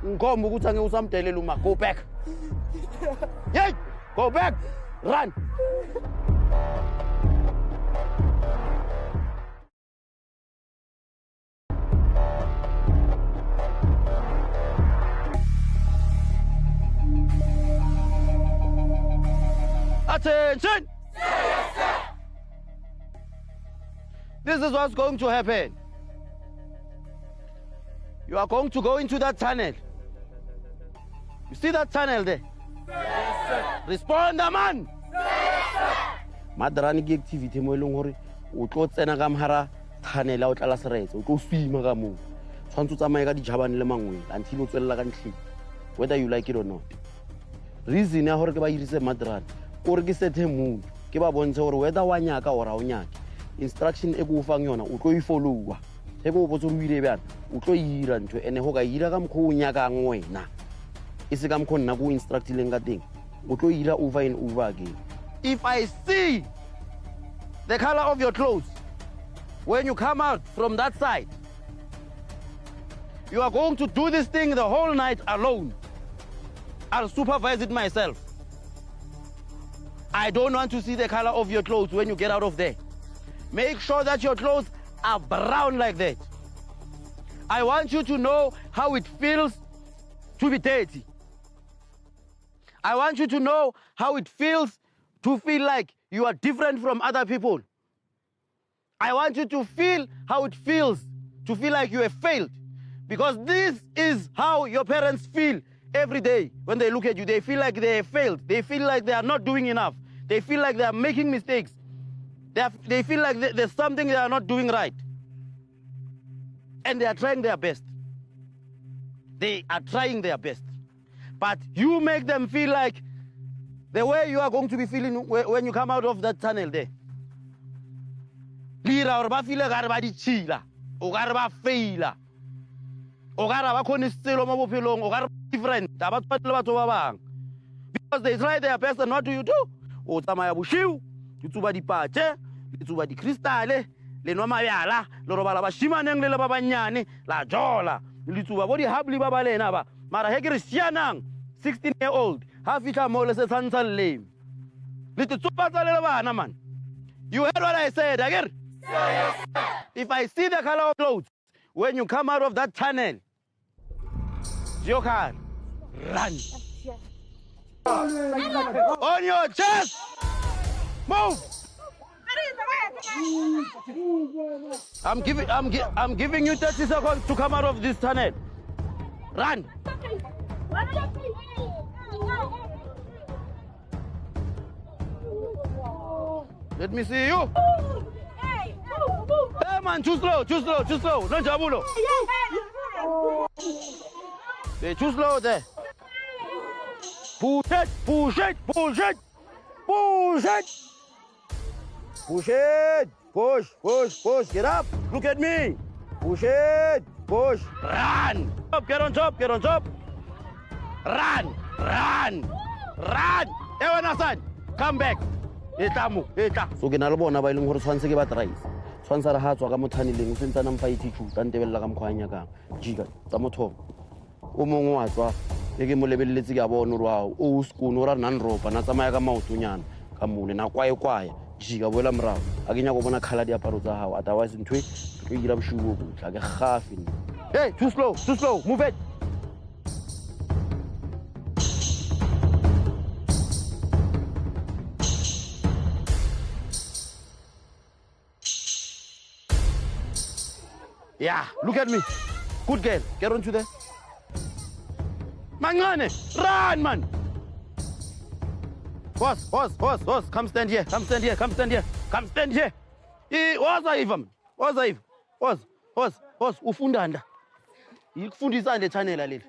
Ngomba ukuthi angeke usamdelela uma. Go back. Hey, go back. Run. Attention! Yes, sir. This is what's going to happen. You are going to go into that tunnel. You see that tunnel there? Yes, sir. Respond, man! Yes, sir. Madrani ki activity mo eleng hore o tlo tsena ka mahara tunnel o tla seretse o tlo swima ka mo. Tshwantse tsamaye ka dijabane le mangwele until o tswella ka ntlheng. Whether you like it or not. Reason ya hore ke ba irise madrani gore ke sethe mo ke ba bontshe gore whether wa nyaka or a o nyaka. Instruction e go fang yona o tlo I followa. He go botse o ile bjana o tlo ira ntho ene ho ka ira ka mkho o nyaka ngwena. E se ka mkho nna go instructileng ka teng. O tlo ira over and over again. If I see the color of your clothes when you come out from that side, you are going to do this thing the whole night alone. I'll supervise it myself. I don't want to see the color of your clothes when you get out of there. Make sure that your clothes are brown like that. I want you to know how it feels to be dirty. I want you to know how it feels to feel like you are different from other people. I want you to feel how it feels to feel like you have failed. Because this is how your parents feel every day when they look at you. They feel like they have failed. They feel like they are not doing enough. They feel like they are making mistakes. They feel like there's something they are not doing right. And they are trying their best. They are trying their best. But you make them feel like the way you are going to be feeling when you come out of that tunnel there. Lira or ba feel gare ba di chila, o gare ba faila. O gare ba khone selo mo bophelong, o gare different, ba tshwana le batho ba bang. Because they try their best and what do you do? O tsamaya boshiu, o tsuba dipatše, le tsuba di crystale, le nwa mabjala, le robala bashimaneng le ba banyane, la jola, le tsuba bo di habli ba ba lena ba. Mara he ke re sianang 16-year-old, ha fihla mo le se tshwantsha leleme. Le tsuba tsa le bana man. You heard what I said, again? Yes, sir. If I see the color of clothes when you come out of that tunnel, Johan, run. On your chest. Move. I'm giving you 30 seconds to come out of this tunnel. Run. Let me see you. Hey man, too slow. No jabulo. Hey, too slow there. Push it. Push. Get up. Look at me. Push it. Push. Run. Get on top. Run. Everyone outside. Come back. So ke na le bona ba ileng hore tshwantse ke ba tries. Tshwantse re ha tswa ka mothaneleng o sentse nang fight chu ka ntebella ka mkhwanya ka. Jika tsa motho. O mongwe wa tswa e ke mo lebelletse ke a bona ro o skono ra nan ropa na tsamaya ka maotonyana ka mole na kwae jika boela mrago a kenya go bona color diaparo tsa hao otherwise ntwe ke dira boshugo go tla ke gafi. Hey, too slow, move it. Yeah, look at me. Good girl. Get onto there. Mangane, run, man. Horse. Come stand here. Horse. Ufundanda. Ikufundisa le channel leli.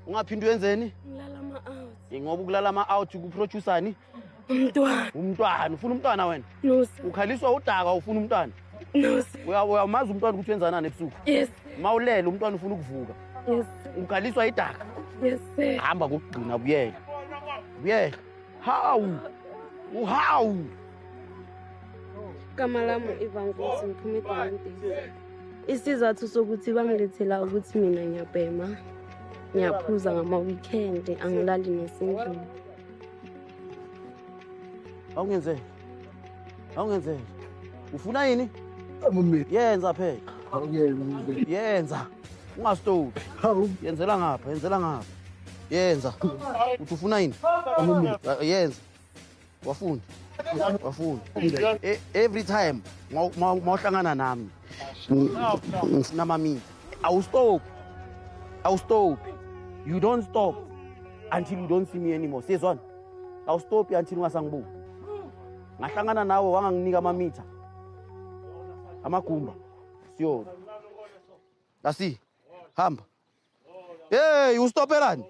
Ungaphindi wenzeni? Ngilala ama-out. Ngoba ukulala ama-out kuproducer ni? Umntwana. Ufuna umntwana wena? No sir. Ukhaliswa udaka ufuna umntwana? No sir. Uyamazi umntwana ukuthi wenzana ebusuku? Yes. Mawulele umntwana ufuna ukuvuka. Yes. Ukhaliswa idaka? Yes sir. Hamba kokugcina buyela. How? Igama lami Ivankosi Mphumedwa. Isizathu sokuthi bangilethela ukuthi mina ngiyabhema, ngiyaphuza ngama-weekend, angilali nesendlini. Awungenzeli. Ufuna yini? Yenza phela. Yenza. Ungastophi. Yenzela ngapha. Yenza. Uthi ufuna yini? Yenza. Wafunda. Every time mawuhlangana nami ngifuna amamini. Awustop. You don't stop until you don't see me anymore. Siyezwana? Awustop until ungasangibuki. Ngahlangana nawe wanganginika amamitha. Amagumba. Siyo. Asi. Hamba. Hey, ustopelani?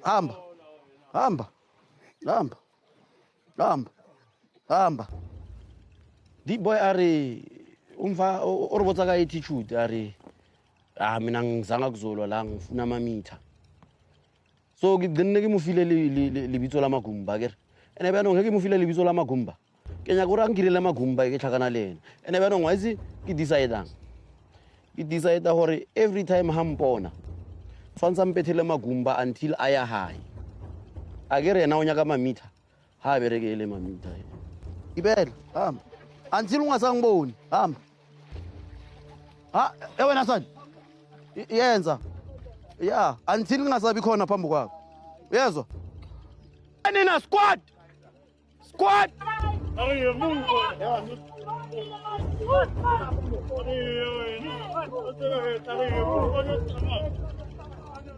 Hamba. The boy are umva orobotsa ka attitude are mina ngizanga kuzolwa la ngifuna amamitha. So ngidinne ke mufile libitso la magumba ke. Ene bana ngeke mufile libitso la magumba. Kenya go rangile la magumba ke tlhakana lena. Ene bana ngwazi ke decide hore every time hampona tshwantsa mpethele magumba until aya high. Agere yena o nyaka mamitha. Ha berekele mamitha. Ibela hamba. Until ungasangiboni hamba. Wena son. Yenza. Yeah, until ngingasabi khona phambi kwakho. Uyezwa? Nina squad.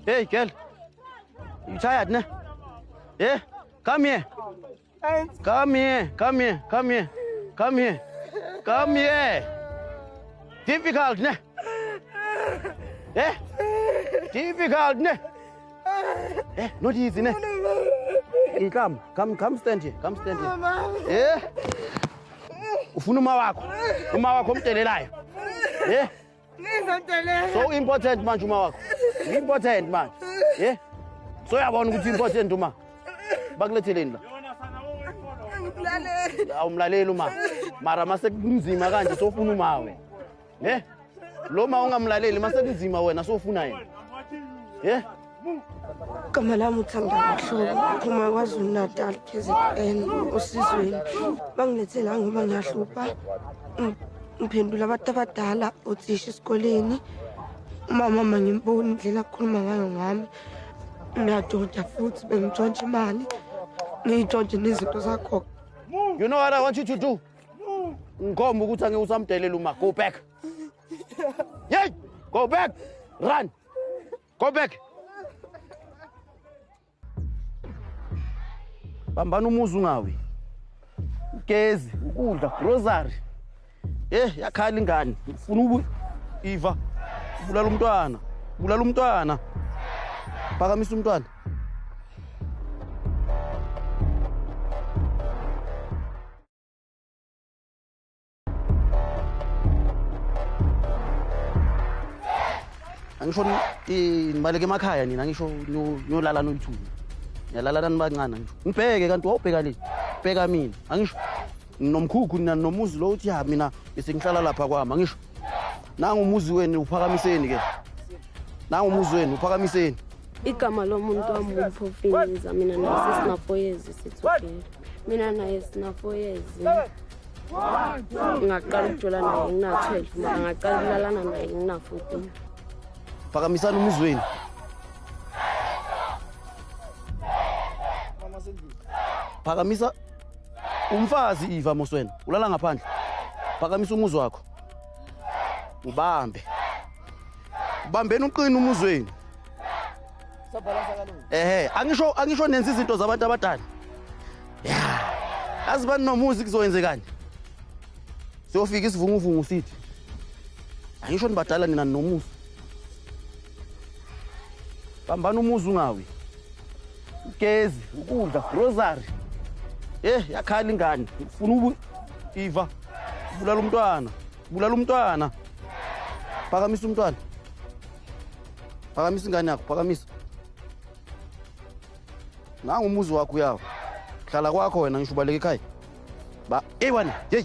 Hey girl. You tired, ne? Yeah? Come here. Difficult, ne? Eh? Difficult, ne? Eh, not easy, ne? Come stand here. Eh? Ufuna uma wakho umdelelayo. Eh? So important manje uma wakho. Important manje. Eh? So yabona ukuthi important uma. Bakuletheleni la. Awumlaleli uma. Mara mase kunzima kanje sofuna umawe. Eh? Lo ma ungamlaleli mase kunzima wena sofuna yena. Eh? Kamala Mutanda Hlobo, Kuma KwaZulu Natal, KZN, Osizweni. Bangilethela ngoba ngiyahlupa. Ngiphendula abantu abadala othisha esikoleni. Mama ngimbona indlela akhuluma ngayo ngami. Ngiyadonda futhi bengitshontsha imali. Ngiyitshontshe nezinto zakho. You know what I want you to do? Ngomba ukuthi angeke usamdelela uma. Go back. Yeah, go back. Run. Go back. Bambana umuzi ungawi. Ugezi, ukudla, grocery. Yakhala ingane. Ufuna Iva. Bulala umntwana. Phakamisa umntwana. Angisho nibaleke emakhaya nina ngisho nyolala nolithuni. Yalala nani bancane ngisho. Ngibheke kanti wawubheka le. Bheka mina. Angisho nomkhukhu nina nomuzi lo uthi mina bese ngihlala lapha kwami angisho. Nanga umuzi wenu uphakamiseni ke. Igama lomuntu wami uMphofiniza mina naye sina 4 years sithukile. Mina naye sina 4 years. Ngaqala ukujola naye ngina 12 mara ngaqala ukulalana naye ngina 14. Phakamisana umuzi wenu. Phakamisa umfazi Iva Moswena. Ulala ngaphandle. Phakamisa umuzi wakho. Ubambeni uqina umuzi wenu. Angisho nenza izinto zabantu abadala. Yeah. Azibani nomuzi kuzoyenzekani? Siyofika isivunguvungu sithi. Angisho nibadala nina nomuzi. Bambana umuzi ungawi. Ugezi, ukudla, grocery. Yakhala ingane. Ufuna Iva. Bulala umntwana. Phakamisa umntwana. Phakamisa ingane yakho, phakamisa. Nanga umuzi wakho uyawo. Hlala kwakho wena ngisho ubaleka ekhaya. Wena, hey.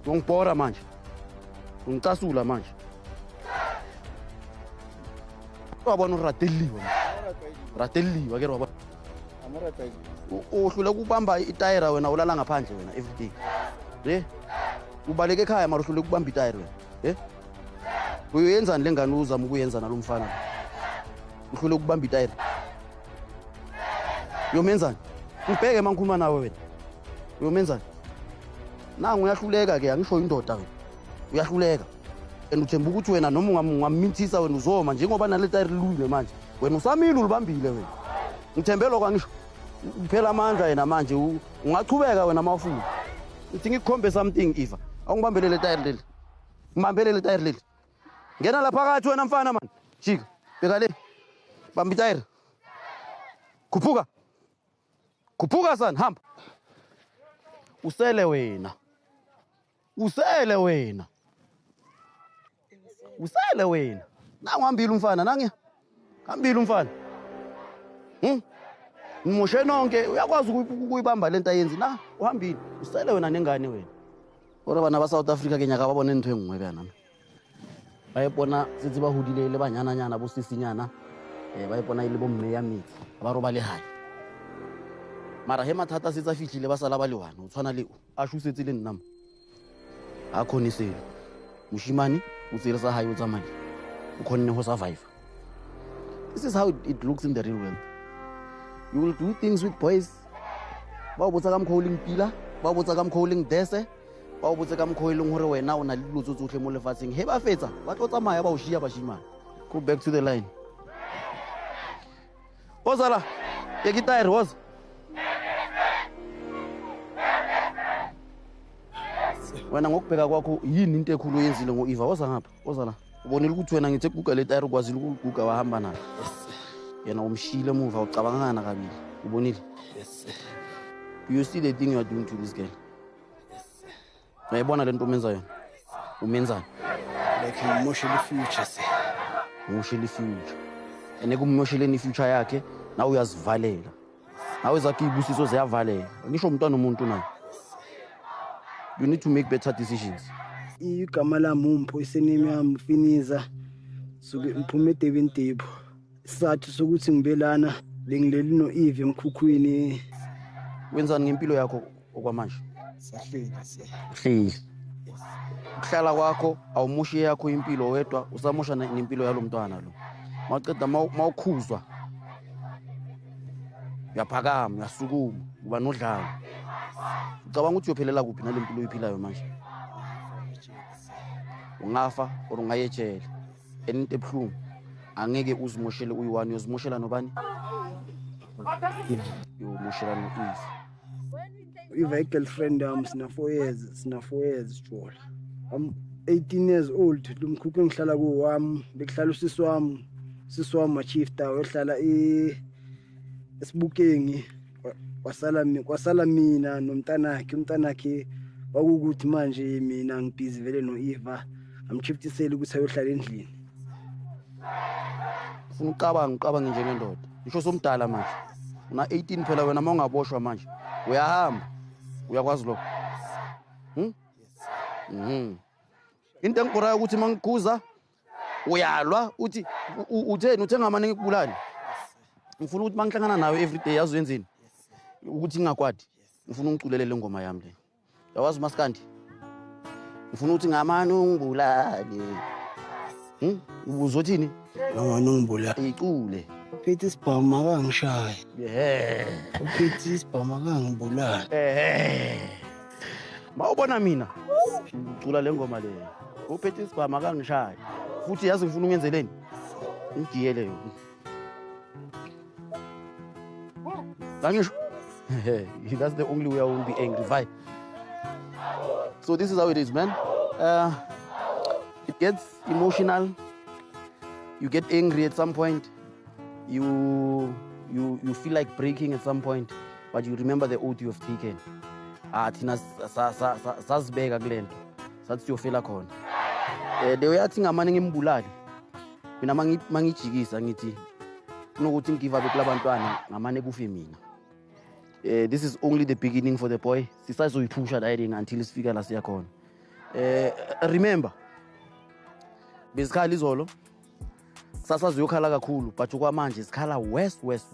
Ngongibhora manje. Ngicasula manje. Wabona urateliwe. Rateliwe ke wabona. Uhlule ukubamba itayira wena ulala ngaphandle wena everyday. Ubaleke ekhaya mara uhlule ukubamba itayira wena. Uyenzani lengane uzama ukuyenza nalomfana? Uhlule ukubamba itayira. Uyomenzani? Ubheke mangikhuluma nawe wena. Uyomenzani? Nangu uyahluleka ke angisho indoda wena. Uyahluleka. Uthemba ukuthi wena noma ungamminthisa wena uzoma njengoba nale tayiri lulile manje. Wena usamile ulibambile wena. Ngithembe lokho angisho. Uphela amandla yena manje ungachubeka wena mawufuna. Uthi ngikukhombe something Eva. Awungibambele le tayiri leli. Ngibambele le tayiri leli. Ngena la phakathi wena mfana man. Jika. Beka le. Bamba itayiri. Khuphuka. Khuphuka sana hamba. Usele wena. Usele wena. Usele wena. Nangihambile umfana nange. Hambile umfana. Ngimoshe nonke uyakwazi ukuyibamba lento ayenzi na uhambile. Usele wena nengane wena. Ora bana ba South Africa ke nyaka ba bona ntwe engwe kana. Bayibona sithi bahudilele banyana nyana bo sisinyana. Bayibona ile bomme ya mitsi. Ba roba le hae. Mara he mathata se tsa fihlile ba sala ba le wana o tshwana le a shusetse le nnama. A khonisele. Mushimani o tsere sa hae o tsamaya. O khonne ho survive. This is how it looks in the real world. You will do things with boys. Ba o botsa ka mkholing pila, ba o botsa ka mkholing dese, ba o botsa ka mkholing hore wena o na le dilotso tsotlhe mo lefatsheng. He ba fetsa ba tlo tsamaya ba o shia bashimane. Go back to the line. Ozala, ye gitayiri woza. Wena ngokubheka kwakho yini into ekhulu oyenzile ngoEva woza ngapha ozala ubonile ukuthi wena ngithe kuguga le tayiri kwazile ukuguga wahamba nalo yena umshile emuva ucabangana kabili ubonile you see the thing you are doing to this girl uyayibona lento umenza yona umenzani like emotional future sir emotional future ene kummoshele future yakhe na uyazivalela nawe zakhe ibusiso ziyavaleka ngisho umntwana umuntu naye. You need to make better decisions. Igama lami umpho isenimi yami Finiza suke ngiphume eDurban Depot. Isathu sokuthi ngibelana bengileli noEve emkhukhwini. Wenzani ngempilo yakho okwamanje? Sahleli sir. Hleli. Ukuhlala kwakho awumushi yakho impilo wedwa usamosha nempilo yalomntwana lo. Mawuceda mawukhuzwa. Uyaphakama, uyasukuma, uba nodlalo. Ucabanga ukuthi uyophelela kuphi nalempilo oyiphilayo manje? Ungafa or ungayejele. Into ebuhlungu angeke uzimoshele uyi1 uyozimoshela nobani? Uyomoshela noEve. Eva girlfriend yami sina 4 years Jola. I'm 18 years old. Lumkhukhu engihlala kuwami bekuhlala usisi wami machifta ohlala esibukeni. Kwasala mina nomntanakhe wakukuthi manje mina ngibhizi vele noEva amchiftisela ukuthi ayohlala endlini. Ufuna ucabanga njengendoda. Ngisho somdala manje. Una 18 phela wena mawungaboshwa manje. Uyahamba. Uyakwazi lokho. Into engikorayo ukuthi mangikuza uyalwa uthi utheni uthenga amane ngikubulali. Ngifuna ukuthi mangihlangana nawe every day yazi wenzeni. Ukuthi ngingakwadi ngifuna ungiculelele ingoma yami le yawazi maskandi ngifuna ukuthi ngamani ungibulale ubuzothini ngamani ungibulale icule uphethe isibhamu akangishaya uphethe isibhamu akangibulale mawubona mina ngicula le ngoma le uphethe isibhamu akangishaya futhi yazi ngifuna ungenzeleni ngigiyele yona Dangisho. That's the only way I won't be angry. Fine. So this is how it is, man. It gets emotional. You get angry at some point. You feel like breaking at some point, but you remember the oath you have taken. Thina sasibeka kulento. Sathi siyofela khona. The way athi ngamane ngimbulali. Mina mangijikisa ngithi kunokuthi ngigive up kulabantwana ngamane kufe mina. This is only the beginning for the boy. Sisazoyiphusha dieting until isifika la siya khona. Remember, Bezikhala izolo. Kusasa ziyokhala kakhulu, but okwamanje zikhala west.